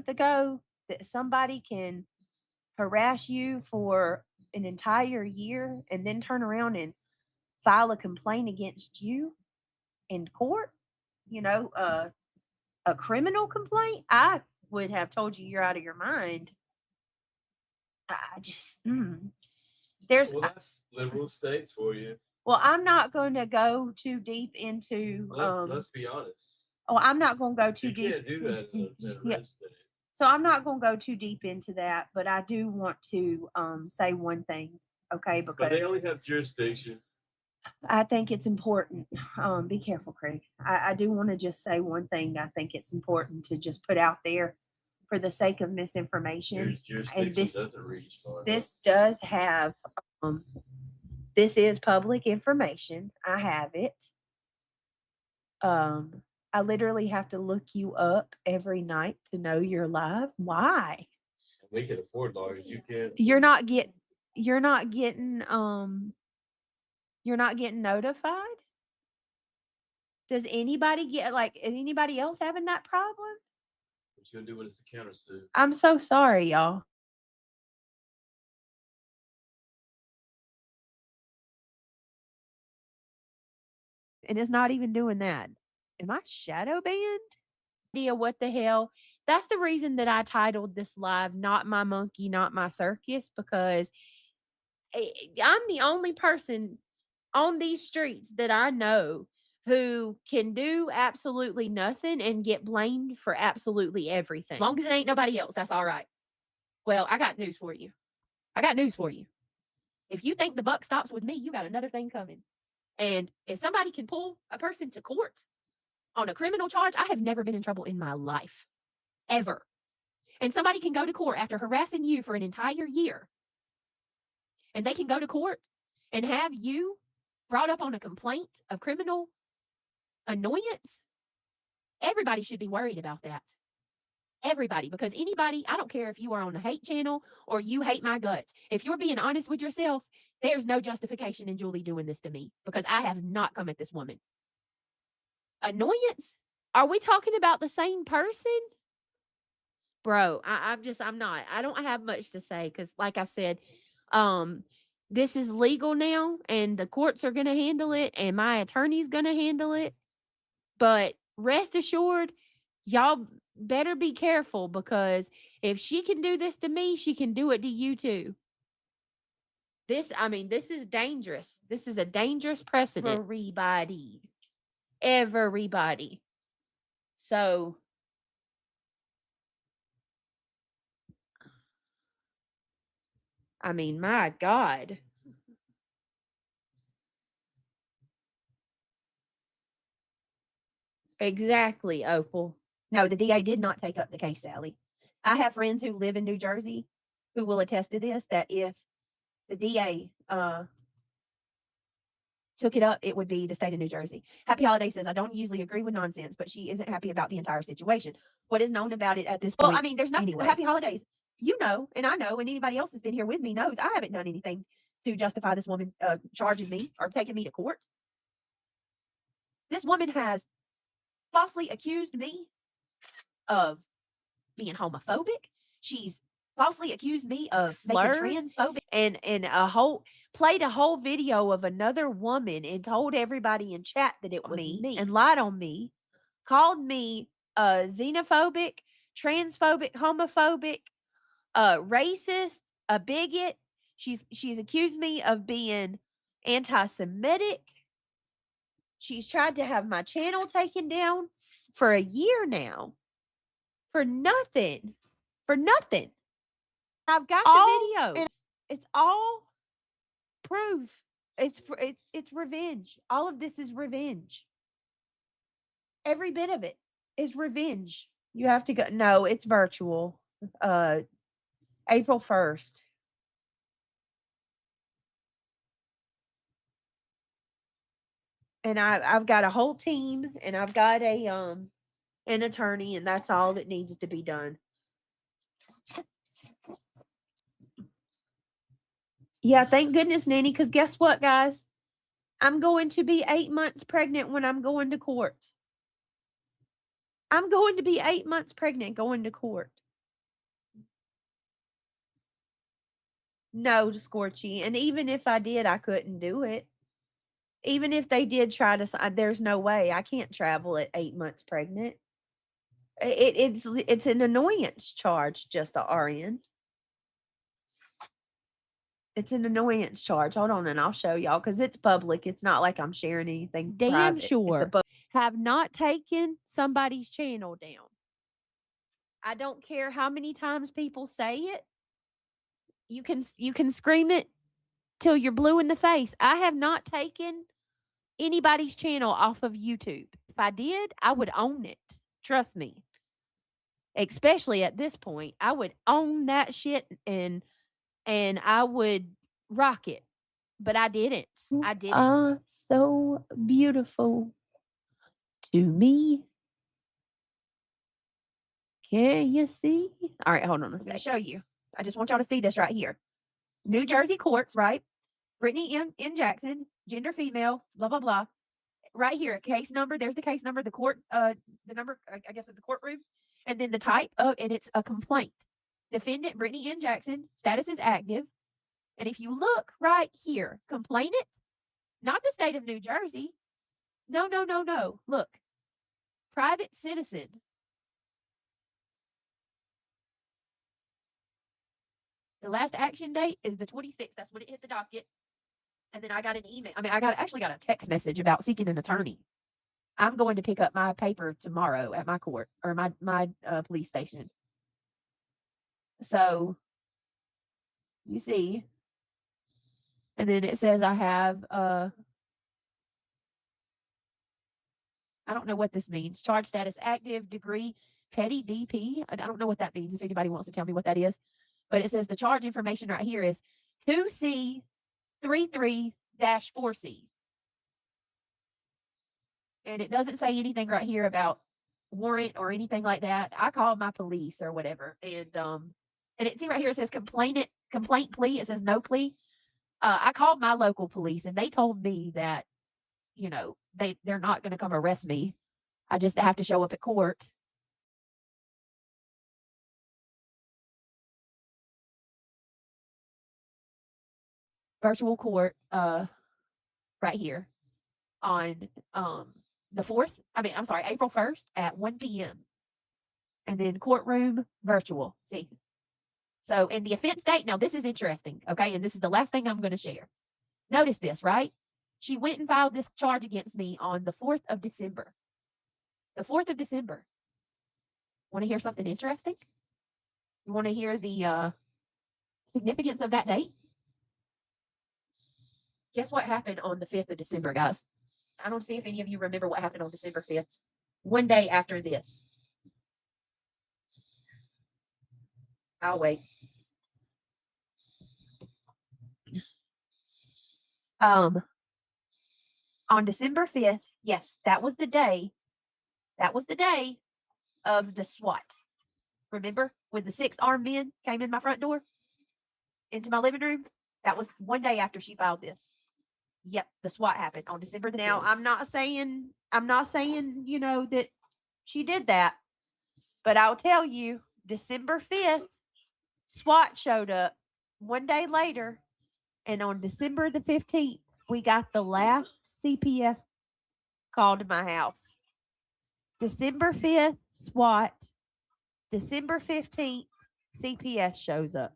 month ago that somebody can harass you for an entire year and then turn around and file a complaint against you in court, you know, a criminal complaint, I would have told you you're out of your mind. I just, there's, Well, that's liberal states for you. well, I'm not going to go too deep into, Let's be honest. oh, I'm not going to go too You deep. can't do that in a Yeah. red state. So I'm not going to go too deep into that, but I do want to say one thing, okay? But Because they only have jurisdiction. I think it's important. Be careful, Craig. I do want to just say one thing. I think it's important to just put out there for the sake of misinformation. Jurisdiction And this doesn't reach far. this does have this is public information. I have it. I literally have to look you up every night to know you're live. Why? We can afford lawyers. You can't. You're not getting you're not getting you're not getting notified? Does anybody get like is anybody else having that problem? What you gonna do when it's a countersuit? I'm so sorry, y'all. And it's not even doing that. Am I shadow banned? Idea what the hell? That's the reason that I titled this live "Not My Monkey, Not My Circus" because I'm the only person on these streets that I know who can do absolutely nothing and get blamed for absolutely everything. As long as it ain't nobody else, that's all right. Well, I got news for you. I got news for you. If you think the buck stops with me, you got another thing coming. And if somebody can pull a person to court on a criminal charge, I have never been in trouble in my life, ever. And somebody can go to court after harassing you for an entire year. And they can go to court and have you brought up on a complaint of criminal annoyance. Everybody should be worried about that. Everybody, because anybody, I don't care if you are on the hate channel or you hate my guts. If you're being honest with yourself, there's no justification in Julie doing this to me because I have not come at this woman. Annoyance? Are we talking about the same person? Bro, I'm not. I don't have much to say because, like I said, this is legal now and the courts are going to handle it and my attorney's going to handle it. But rest assured, y'all better be careful because if she can do this to me, she can do it to you too. This is dangerous. This is a dangerous precedent. Everybody. Everybody. So, my God. Exactly, Opal. No, the DA did not take up the case, Sally. I have friends who live in New Jersey who will attest to this, that if the DA took it up, it would be the state of New Jersey. Happy Holiday says, I don't usually agree with nonsense, but she isn't happy about the entire situation. What is known about it at this point? Well, there's nothing. Anyway. Happy Holidays. You know, and I know, and anybody else that's been here with me knows I haven't done anything to justify this woman charging me or taking me to court. This woman has falsely accused me of being homophobic. She's falsely accused me of making transphobic and played a whole video of another woman and told everybody in chat that it was me and lied on me, called me xenophobic, transphobic, homophobic, racist, a bigot. She's accused me of being anti-Semitic. She's tried to have my channel taken down for a year now. For nothing. For nothing. I've got the videos. It's all proof. It's revenge. All of this is revenge. Every bit of it is revenge. You have to go. No, it's virtual. April 1st. And I've got a whole team and I've got an attorney, and that's all that needs to be done. Yeah, thank goodness, Nanny, because guess what, guys? I'm going to be 8 months pregnant when I'm going to court. I'm going to be 8 months pregnant going to court. No, Scorchy. And even if I did, I couldn't do it. Even if they did try to, there's no way I can't travel at 8 months pregnant. It's an annoyance charge, just a RN. It's an annoyance charge. Hold on, and I'll show y'all because it's public. It's not like I'm sharing anything. Damn private. sure. Have not taken somebody's channel down. I don't care how many times people say it. You can scream it till you're blue in the face. I have not taken anybody's channel off of YouTube. If I did, I would own it. Trust me. Especially at this point, I would own that shit and I would rock it. But I didn't. I didn't. So beautiful to me. Can you see? All right, hold on a second. I'm going to show you. I just want y'all to see this right here. New Jersey courts, right? Brittany in Jackson, gender female, blah, blah, blah. Right here, case number. There's the case number, the court, the number, I guess, of the courtroom. And then the type of, and it's a complaint. Defendant Brittany N. Jackson, status is active. And if you look right here, complainant, not the state of New Jersey. No. Look, private citizen. The last action date is the 26th. That's when it hit the docket. And then I got an email. I actually got a text message about seeking an attorney. I'm going to pick up my paper tomorrow at my court or my police station. So you see, and then it says I have I don't know what this means. Charge status active, degree, petty DP. I don't know what that means. If anybody wants to tell me what that is, but it says the charge information right here is 2C33-4C. And it doesn't say anything right here about warrant or anything like that. I called my police or whatever. And it see right here, it says complaint plea. It says no plea. I called my local police and they told me that, they're not going to come arrest me. I just have to show up at court. Virtual court, right here on, the 4th, April 1st at 1 p.m. And then courtroom virtual. See? So, and the offense date, now this is interesting, okay? And this is the last thing I'm going to share. Notice this, right? She went and filed this charge against me on the 4th of December. The 4th of December. Want to hear something interesting? You want to hear the significance of that date? Guess what happened on the 5th of December, guys? I don't see if any of you remember what happened on December 5th. One day after this. I'll wait. On December 5th, yes, that was the day of the SWAT. Remember when the 6 armed men came in my front door into my living room? That was one day after she filed this. Yep, the SWAT happened on December the 5th. Now, I'm not saying, that she did that. But I'll tell you, December 5th, SWAT showed up one day later. And on December the 15th, we got the last CPS call to my house. December 5th, SWAT. December 15th, CPS shows up.